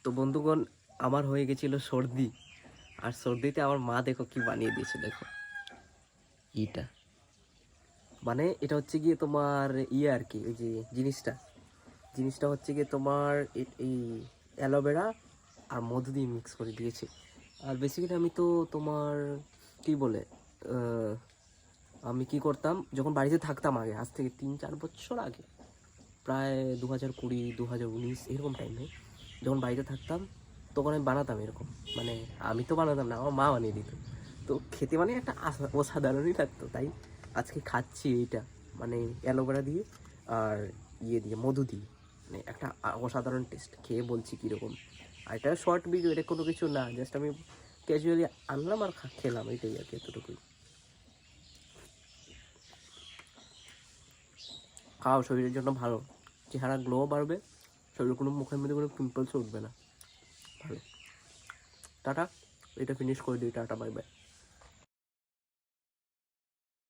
তো বন্ধুগণ, আমার হয়ে গেছিল সর্দি। আর সর্দিতে আমার মা দেখো কি বানিয়ে দিয়েছে, দেখো এটা। মানে এটা হচ্ছে গিয়ে তোমার আর কি, ওই যে জিনিসটা হচ্ছে গিয়ে তোমার এই অ্যালোভেরা আর মধু দিয়ে মিক্স করে দিয়েছে। আর বেসিক্যালি আমি তো তোমার কি বলে আমি কি করতাম যখন বাড়িতে থাকতাম আগে, আজ থেকে 3-4 বছর আগে, প্রায় 2020 2019 এরকম টাইমে যখন বাড়িতে থাকতাম, তখন আমি বানাতাম এরকম। মানে আমি তো বানাতাম না, আমার মা বানিয়ে দিত। তো খেতে মানে একটা অসাধারণই লাগতো। তাই আজকে খাচ্ছি এইটা, মানে অ্যালোভেরা দিয়ে আর দিয়ে মধু দিয়ে, মানে একটা অসাধারণ টেস্ট। খেয়ে বলছি কীরকম। আর এটা শর্ট ভিডিও, এটা কোনো কিছু না, জাস্ট আমি ক্যাজুয়ালি আনলাম আর খেলাম, এটাই আর কি, এতটুকুই। খাও, শরীরের জন্য ভালো, চেহারা গ্লো বাড়বে, শরীরের কোনো মুখের মধ্যে কোনো পিম্পলসও উঠবে না। ভালো। টাটা, এটা ফিনিশ করে দিই, টাটা, বাই বাই।